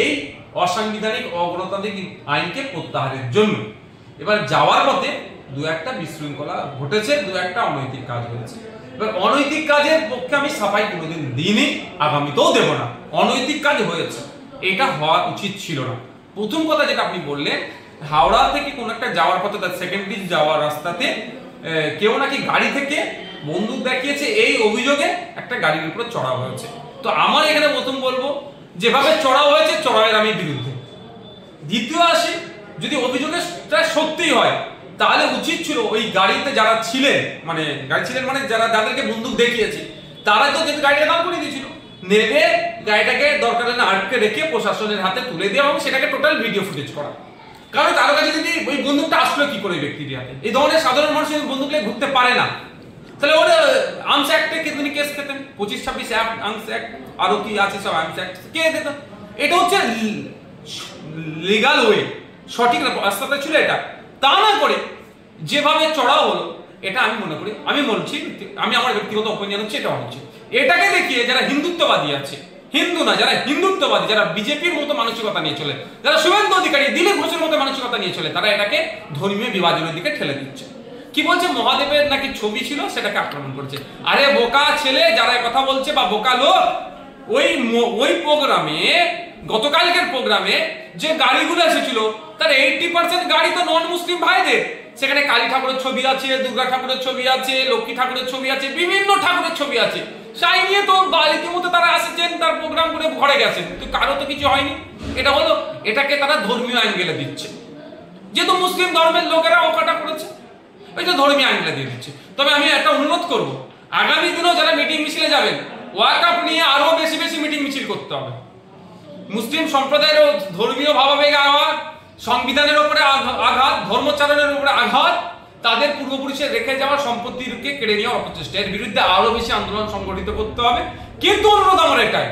এই অসাংবিধানিক অগণতান্ত্রিক আইনকে প্রত্যাহারের জন্য। এবার যাওয়ার পথে দু একটা বিশৃঙ্খলা ঘটেছে, দু একটা অনৈতিক কাজ হয়েছে। এবার অনৈতিক কাজের পক্ষে আমি সাফাই কোনোদিন দিইনি, আগামীতেও দেব না। অনৈতিক কাজ হয়েছে, এটা হওয়া উচিত ছিল না। প্রথম কথা যেটা আপনি বললেন, হাওড়া থেকে কোন একটা যাওয়ার পথে, তার সেকেন্ড ব্রিজ যাওয়ার রাস্তাতে কেউ নাকি গাড়ি থেকে বন্দুক দেখিয়েছে, এই অভিযোগে একটা গাড়ির উপরে চড়াও হয়েছে। তো আমার এখানে প্রথম বলবো, যেভাবে চড়াও হয়েছে চড়াওয়ের আমি বিরুদ্ধে। দ্বিতীয় আসি, যদি অভিযোগটা সত্যি হয় তাহলে উচিত ছিল ওই গাড়িতে যারা ছিলেন, মানে যাদেরকে বন্দুক দেখিয়েছে তারা তো গাড়িটা দাঁড় করে দিয়েছিল, নেবে গাড়িটাকে দরকার না আটকে রেখে প্রশাসনের হাতে তুলে দেওয়া এবং সেটাকে টোটাল ভিডিও ফুটেজ করা। কারণ কারো কাছে যদি ওই বন্দুকটা আসলো কি করে ব্যক্তির হাতে, এই ধরনের সাধারণ মানুষ বন্দুক নিয়ে ঘুরতে পারে না, তাহলে ওর আর্মস অ্যাক্টে তিনি কেস খেতেন, 25-26 আর্মস অ্যাক্ট আরো কি আছে সব আর্মস অ্যাক্ট কে দিত। এটা হচ্ছে লিগাল ওয়ে, সঠিক রাস্তাটা ছিল এটা। তা না করে যেভাবে চড়াও হলো, এটা আমি মনে করি, আমি বলছি, আমি আমার ব্যক্তিগত অপিনিয়ন হচ্ছে এটা হচ্ছে, এটাকে দেখিয়ে যারা হিন্দুত্ববাদী আছে, হিন্দু না যারা হিন্দুত্ববাদী, যারা বিজেপির মতো মানসিকতা নিয়ে চলে, যারা শুভেন্দু অধিকারী দিলীপ ঘোষের মতো মানসিকতা নিয়ে চলে, তারা এটাকে ধর্মীয় বিভাজনের দিকে ঠেলে দিচ্ছে। কি বলছে, মহাদেবের নাকি ছবি ছিল সেটাকে আক্রমণ করছে। আরে বোকা ছেলে যারা কথা বলছে বা বোকা লোক, ওই প্রোগ্রামে, গতকালকের প্রোগ্রামে যে গাড়িগুলো এসেছিল তার 80% গাড়ি তো নন মুসলিম ভাইদের। সেখানে কালী ঠাকুরের ছবি আছে, দুর্গা ঠাকুরের ছবি আছে, লক্ষ্মী ঠাকুরের ছবি আছে, বিভিন্ন ঠাকুরের ছবি আছে। সেই নিয়ে তো রীতিমতো তারা আসেছেন, তার প্রোগ্রাম করে ঘরে গেছেন, তো কারো তো কিছু হয়নি। এটা হলো, এটাকে তারা ধর্মীয় অ্যাঙ্গেলে দিচ্ছে, যেহেতু মুসলিম ধর্মের লোকেরা ওকাটা করেছে, ওই তো ধর্মীয় অ্যাঙ্গেলে দিয়ে দিচ্ছে। তবে আমি একটা অনুরোধ করব, আগামী দিনেও যারা মিটিং মিছিলে যাবেন, ওয়াকআপ নিয়ে আরো বেশি বেশি মিটিং মিছিল করতে হবে। মুসলিম সম্প্রদায়ের ধর্মীয় ভাবাবেগ আঘাত, সংবিধানের উপরে আঘাত, ধর্মচারণের উপরে আঘাত, তাদের পূর্বপুরুষের রেখে যাওয়া সম্পত্তিকে কেড়ে নেওয়ার অপচেষ্টা, এর বিরুদ্ধে আরো বেশি আন্দোলন সংগঠিত করতে হবে। কিন্তু অনুরোধ আমার এটাই,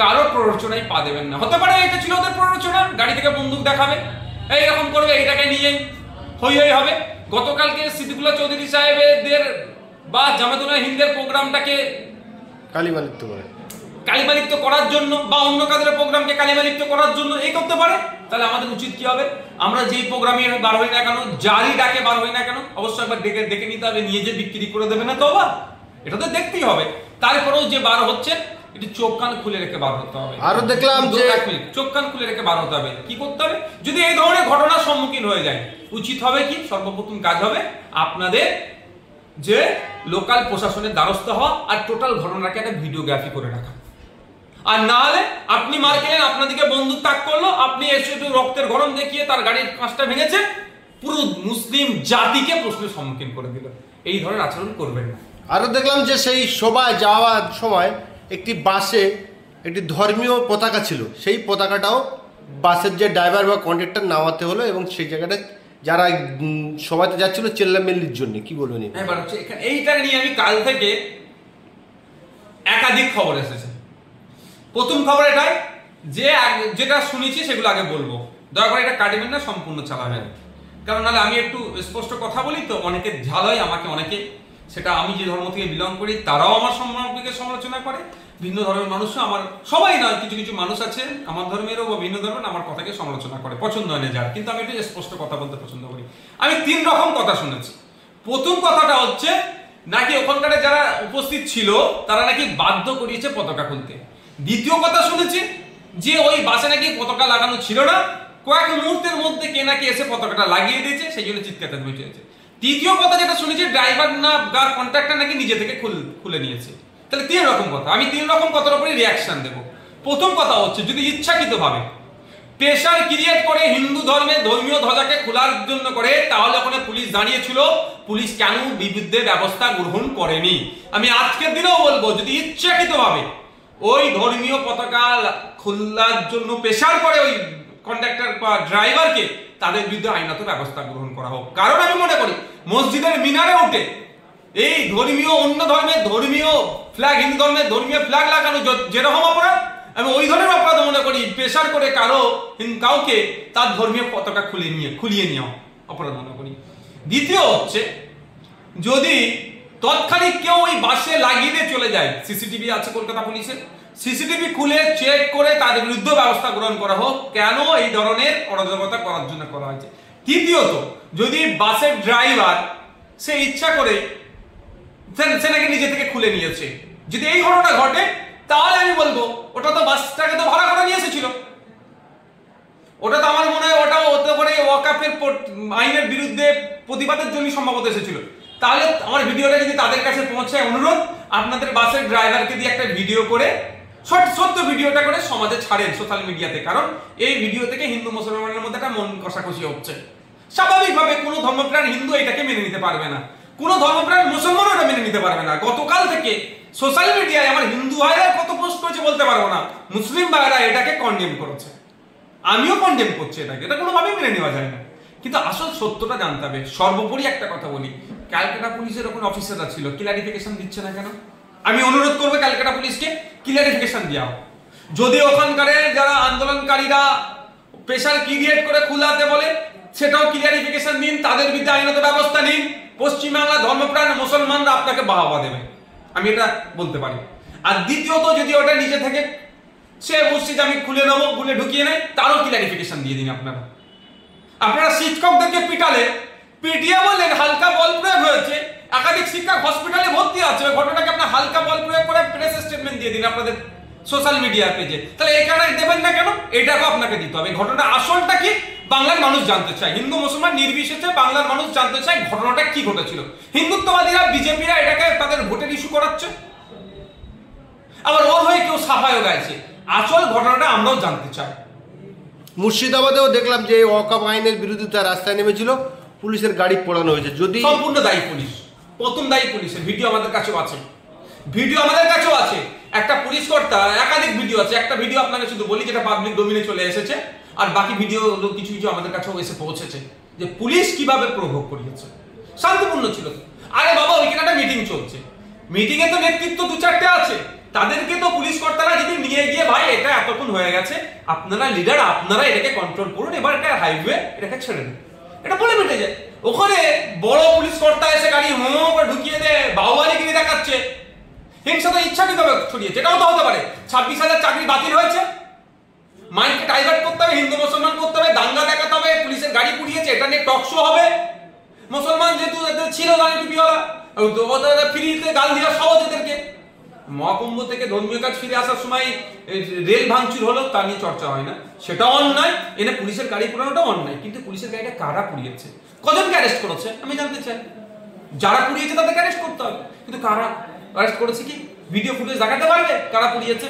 কারো প্ররোচনায় পা দেবেন না। হতে পারে এটা ছিল ওদের প্ররোচনা, গাড়ি থেকে বন্দুক দেখাবে, এইরকম করবে, এইটাকে নিয়ে হই হবে। গতকালকে সিদ্দিকুল্লাহ চৌধুরী সাহেবের বা জামাতুল্লাহ হিন্দের প্রোগ্রামটাকে কালিমালিপ্ত করার জন্য, বা অন্য কাদের প্রোগ্রামকে কালিমালিপ্ত করার জন্য এই করতে পারে, তাহলে আমাদের উচিত কি হবে, আমরা যেই প্রোগ্রামে বার হই না কেন, যারই ডাকে বার হই না কেন, অবশ্যই একবার দেখে নিতে হবে, নিয়ে যে বিক্রি করে দেবে না তো আবার, এটা তো দেখতেই হবে। তারপরেও যে বার হচ্ছে একটু চোখ কান খুলে রেখে বার হতে হবে। আরো দেখলাম যে চোখ কান খুলে রেখে বার হতে হবে। কি করতে হবে, যদি এই ধরনের ঘটনার সম্মুখীন হয়ে যায়, উচিত হবে কি, সর্বপ্রথম কাজ হবে আপনাদের যে লোকাল প্রশাসনের দ্বারস্থ হওয়া, আর টোটাল ঘটনাটাকে একটা ভিডিওগ্রাফি করে রাখা। আর না হলে আপনি মার খেলেন, আপনাদিকে বন্দুক তাক করলো, আপনি এসে একটু রক্তের গরম দেখিয়ে তার গাড়ির কাঁচটা ভেঙেছে, পুরো মুসলিম জাতিকে প্রশ্নের সম্মুখীন করে দিল। এই ধরনের আচরণ করবেন না। আরো দেখলাম যে সেই সভায় যাওয়ার সময় একটি বাসে একটি ধর্মীয় পতাকা ছিল, সেই পতাকাটাও বাসের যে ড্রাইভার বা কন্ডাক্টর নামাতে হলো, এবং সেই জায়গাটা যারা সবাইতে যাচ্ছিল চেল্লামেল্লির জন্য। কি বলবেন? এবার হচ্ছে এইটা নিয়ে আমি কাল থেকে একাধিক খবর এসেছে। প্রথম খবর এটাই যে যেটা শুনেছি সেগুলো আগে বলবো, দয়া করে এটা কাটবেন না, সম্পূর্ণ চালাবেন। কারণ নাহলে আমি একটু স্পষ্ট কথা বলি তো অনেকে ঝাল হয়, আমাকে অনেকে, সেটা আমি যে ধর্ম থেকে বিলং করি তারাও আমার সম্পর্কে সমালোচনা করে, ভিন্ন ধর্মের মানুষও, আমার সবাই নয়, কিছু কিছু মানুষ আছে আমার ধর্মেরও বা ভিন্ন ধর্মের, আমার কথাকে সমালোচনা করে, পছন্দ হয় না যার, কিন্তু আমি একটু স্পষ্ট কথা বলতে পছন্দ করি। আমি 3 রকম কথা শুনেছি। প্রথম কথাটা হচ্ছে নাকি ওখানকার যারা উপস্থিত ছিল তারা নাকি বাধ্য করিয়েছে পতাকা খুলতে। দ্বিতীয় কথা শুনেছি যে ওই বাসে নাকি পতাকা লাগানো ছিল না, কয়েক মুহূর্তের মধ্যে কে নাকি এসে পতাকাটা লাগিয়ে দিয়েছে, সেই জন্য চিৎকার হয়েছে। তৃতীয় কথা যেটা শুনেছি, ড্রাইভার না বা কন্ট্রাক্টর নাকি নিজে থেকে খুলে নিয়েছে। তাহলে 3 রকম কথা, আমি 3 রকম কথার উপরে রিয়াকশন দেবো। প্রথম কথা হচ্ছে, যদি ইচ্ছাকৃতভাবে প্রেশার ক্রিয়েট করে হিন্দু ধর্মের ধর্মীয় ধ্বজাকে খোলার জন্য করে, তাহলে ওখানে পুলিশ দাঁড়িয়েছিল, পুলিশ কেন বিরুদ্ধে ব্যবস্থা গ্রহণ করেনি? আমি আজকের দিনেও বলবো, যদি ইচ্ছাকৃতভাবে ওই ধর্মীয় পতাকা খোলার জন্য প্রেশার করে ওই কন্ডাক্টর বা ড্রাইভারকে, তাদের বিরুদ্ধে আইনত ব্যবস্থা গ্রহণ করা হোক। কারণ আমি মনে করি মসজিদের মিনারে উঠে এই ধর্মীয়, অন্য ধর্মের ধর্মীয় ফ্ল্যাগ, হিন্দু ধর্মের ধর্মীয় ফ্ল্যাগ লাগানো যেরকম অপরাধ, আমি ওই ধরনের অপরাধ মনে করি প্রেশার করে কাউকে তার ধর্মীয় পতাকা খুলিয়ে নেওয়া অপরাধ মনে করি। দ্বিতীয় হচ্ছে, যদি তৎক্ষণিক কেউ ওই বাসে লাগিয়ে দিয়ে চলে যায়, সিসিটিভি আছে কলকাতা পুলিশের, সিসিটিভি খুলে চেক করে তাদের বিরুদ্ধে ব্যবস্থা গ্রহণ করা হোক, কেন এই ধরনের অরাজকতা করার জন্য করা হয়েছে। তৃতীয়ত, যদি বাসের ড্রাইভার সে ইচ্ছা করে সে নাকি নিজে থেকে খুলে নিয়েছে, যদি এই ঘটনা ঘটে তাহলে আমি বলবো ওটা তো বাসটাকে তো ভাড়া করে নিয়ে এসেছিল, ওটা তো আমার মনে হয় ওটা হতে পারে ওয়াকাফের আইনের বিরুদ্ধে প্রতিবাদের জন্য সম্ভবত এসেছিল। তাহলে আমার ভিডিওটা যদি তাদের কাছে পৌঁছায়, অনুরোধ আপনাদের বাসের ড্রাইভারকে দিয়ে একটা ভিডিও করে সত্য ভিডিওটা করে সমাজে ছাড়েন সোশ্যাল মিডিয়াতে, কারণ এই ভিডিও থেকে হিন্দু মুসলমানের মধ্যে একটা মন কষাকষি হচ্ছে। স্বাভাবিকভাবে কোনো ধর্মপ্রাণ হিন্দু এটাকে মেনে নিতে পারবে না, কোনো ধর্মপ্রাণ মুসলমানও এটা মেনে নিতে পারবে না। গতকাল থেকে সোশ্যাল মিডিয়ায় আমার হিন্দু ভাইরা কত পোস্ট করেছে বলতে পারবো না, মুসলিম ভাইরা এটাকে কন্ডেম করেছে, আমিও কন্ডেম করছি এটাকে, এটা কোনোভাবেই মেনে নেওয়া যায় না। কিন্তু আসল সত্যটা জানতে হবে। সর্বোপরি একটা কথা বলি, ক্যালকাটা পুলিশের ওখানে অফিসাররা ছিল, ক্লারিফিকেশন দিচ্ছে না কেন? আমি অনুরোধ করবো ক্যালকাটা পুলিশকে ক্লারিফিকেশন দেওয়া। যদি ওখানকার যারা আন্দোলনকারীরা প্রেশার ক্রিয়েট করে খুলাতে বলে, সেটাও ক্লারিফিকেশন দিন, তাদের বিরুদ্ধে আইনত ব্যবস্থা নিন। পশ্চিমবাংলা ধর্মপ্রাণ মুসলমানরা আপনাকে বাহবা দেবে, আমি এটা বলতে পারি। আর দ্বিতীয়ত, যদি ওটা নিজে থেকে সে মসজিদ আমি খুলে নেবো, খুলে ঢুকিয়ে নেয়, তারও ক্লারিফিকেশন দিয়ে দিন। আপনারা শিক্ষকদেরকে পিটিয়ে বললেন হালকা বল প্রয়োগ হয়েছে, একাধিক শিক্ষক হসপিটালে ভর্তি আছে, ওই ঘটনাকে আপনার হালকা বল প্রয়োগ করে প্রেস স্টেটমেন্ট দিয়ে দিন আপনাদের সোশ্যাল মিডিয়া পেজে। তাহলে এখানে দেবেন না কেন? এটাকেও আপনাকে দিতে হবে। ঘটনা আসলটা কি বাংলার মানুষ জানতে চায়, হিন্দু মুসলমান নির্বিশেষে বাংলার মানুষ জানতে চায় ঘটনাটা কি ঘটেছিল। হিন্দুত্ববাদীরা বিজেপিরা এটাকে তাদের ভোটের ইস্যু করাচ্ছে, আবার ওর হয়ে কেউ সাফাইও গাইছে। আসল ঘটনাটা আমরাও জানতে চাই। মুর্শিদাবাদেও দেখলাম যে ওয়াকফ আইনের বিরোধিতা রাস্তায় নেমেছিল, পুলিশের গাড়ি পোড়ানো হয়েছে। যদি সম্পূর্ণ দায়ী পুলিশ, প্রথম দায়ী পুলিশের ভিডিও আমাদের কাছেও আছে, একটা পুলিশ কর্তা, একাধিক ভিডিও আছে। একটা ভিডিও আপনাকে শুধু বলি যেটা পাবলিক ডোমিনে চলে এসেছে, আর বাকি ভিডিও কিছু কিছু আমাদের কাছেও এসে পৌঁছেছে, যে পুলিশ কিভাবে প্রভোগ করিয়েছে। শান্তিপূর্ণ ছিল। আরে বাবা, ওইখানে একটা মিটিং চলছে, মিটিং এ তো নেতৃত্ব দু চারটে আছে, তাদেরকে তো পুলিশ কর্তারা যদি নিয়ে গিয়ে ভাই এটা এতক্ষণ হয়ে গেছে, আপনারা লিডার, আপনারা এটাকে কন্ট্রোল করুন, এবার এটা হাইওয়ে, এটাকে ছেড়ে দিন, এটা বলে মিটে যায়। ওখানে বড় পুলিশ কর্তা এসে গাড়ি ঢুকিয়ে দেয়, বাহুবালিগিরি দেখাচ্ছে, হিংসাটা ইচ্ছাকৃতভাবে ছড়িয়েছে। এটাও তো হতে পারে 26,000 চাকরি বাতিল হয়েছে, মাইন্ডকে ডাইভার্ট করতে হবে, হিন্দু মুসলমান করতে হবে, দাঙ্গা দেখাতে হবে, পুলিশের গাড়ি পুড়িয়েছে, এটা নিয়ে টক শো হবে। মুসলমান যেহেতু ছিল গাড়ি টুপিওয়ালা, ফ্রিতে গাল দেওয়া সহজ এদেরকে। মহাকুম্ভ থেকে ধর্মীয় কাজ ফিরে আসার সময় রেল ভাঙচুর হলো, তা নিয়ে চর্চা হয় না, সেটাও অন্যায়। এনে পুলিশের গাড়ি পুরানোটাও অন্যায়। কিন্তু পুলিশের গাড়িটা কারা পুড়িয়েছে, কজনকে অ্যারেস্ট করেছে আমি জানতে চাই। যারা পুড়িয়েছে তাদেরকে অ্যারেস্ট করতে হবে, কিন্তু কারা অ্যারেস্ট করেছে কি ভিডিও ফুটেজ দেখাতে পারবে কারা পুড়িয়েছে?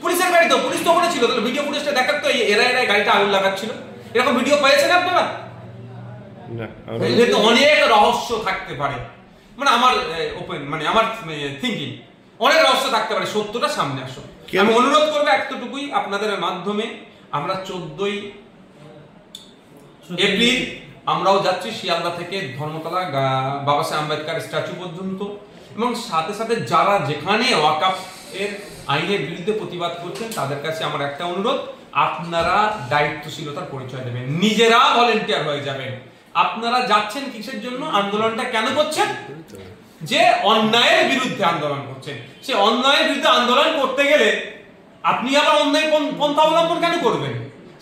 পুলিশের গাড়ি তো, পুলিশ তো ওখানে ছিল, তাহলে ভিডিও ফুটেজটা দেখাতো এরা গাড়িটা আগুন লাগাচ্ছিল। এরকম ভিডিও পেয়েছেন আপনারা? অনেক রহস্য থাকতে পারে, মানে আমার ওপেন, মানে আমার থিঙ্কিং, অনেক রহস্য থাকতে পারে। সত্যটা সামনে আসো। আমি অনুরোধ করবো এতটুকুই আপনাদের মাধ্যমে, আমরা 14ই এপ্রিল আমরাও যাচ্ছি শিয়ালদা থেকে ধর্মতলা বাবা সাহেব আম্বেদকর স্ট্যাচু পর্যন্ত, এবং সাথে সাথে যারা যেখানে ওয়াকফ এর আইনের বিরুদ্ধে প্রতিবাদ করছেন তাদের কাছে আমার একটা অনুরোধ, আপনারা দায়িত্বশীলতার পরিচয় দেবেন, নিজেরা ভলেন্টিয়ার হয়ে যাবেন। আপনারা যাচ্ছেন কিসের জন্য, আন্দোলনটা কেন করছেন? যে অন্যায়ের বিরুদ্ধে আন্দোলন করছেন। সে অন্যায়ের বিরুদ্ধে আন্দোলন করতে গেলে আপনি আবার অন্যায় পন্থা অবলম্বন কেন করবেন?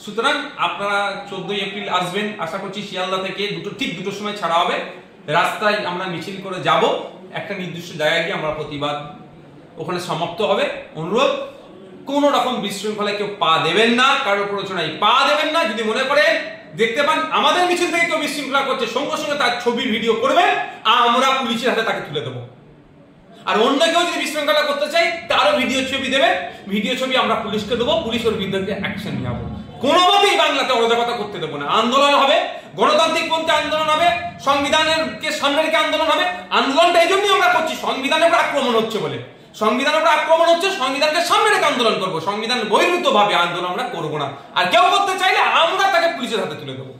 সুতরাং আপনারা 14ই এপ্রিল আসবেন, আশা করছি শিয়ালদা থেকে ঠিক দুটোর সময় ছাড়া হবে, রাস্তায় আমরা মিছিল করে যাব, একটা নির্দিষ্ট জায়গায় গিয়ে আমরা প্রতিবাদ ওখানে সমাপ্ত হবে। অনুরোধ, কোন রকম বিশৃঙ্খলায় কেউ পা দেবেন না, কারোর প্ররোচনায় পা দেবেন না। যদি মনে করেন দেখতে পান আমাদের মিছিল থেকে কেউ বিশৃঙ্খলা করছে, সঙ্গে সঙ্গে তার ছবি ভিডিও করবেন, আমরা পুলিশের হাতে তাকে তুলে দেবো। আর অন্য কেউ যদি বিশৃঙ্খলা করতে চাই তারও ভিডিও ছবি দেবে, ভিডিও ছবি আমরা পুলিশকে দেবো, পুলিশের বিরুদ্ধে অ্যাকশন নেওয়া। কোনোভাবেই বাংলাতে অরাজকতা করতে দেবো না। আন্দোলন হবে, গণতান্ত্রিক পন্থী আন্দোলন হবে, সংবিধানের সামনে রেখে আন্দোলন হবে। আন্দোলনটা এই জন্যই আমরা করছি, সংবিধানের উপর আক্রমণ হচ্ছে বলে। সংবিধানের উপর আক্রমণ হচ্ছে, সংবিধানকে সামনে রেখে আন্দোলন করবো, সংবিধান বহির্ভূত ভাবে আন্দোলন আমরা করবো না। আর কেউ করতে চাইলে আমরা তাকে পুলিশের হাতে তুলে দেবো।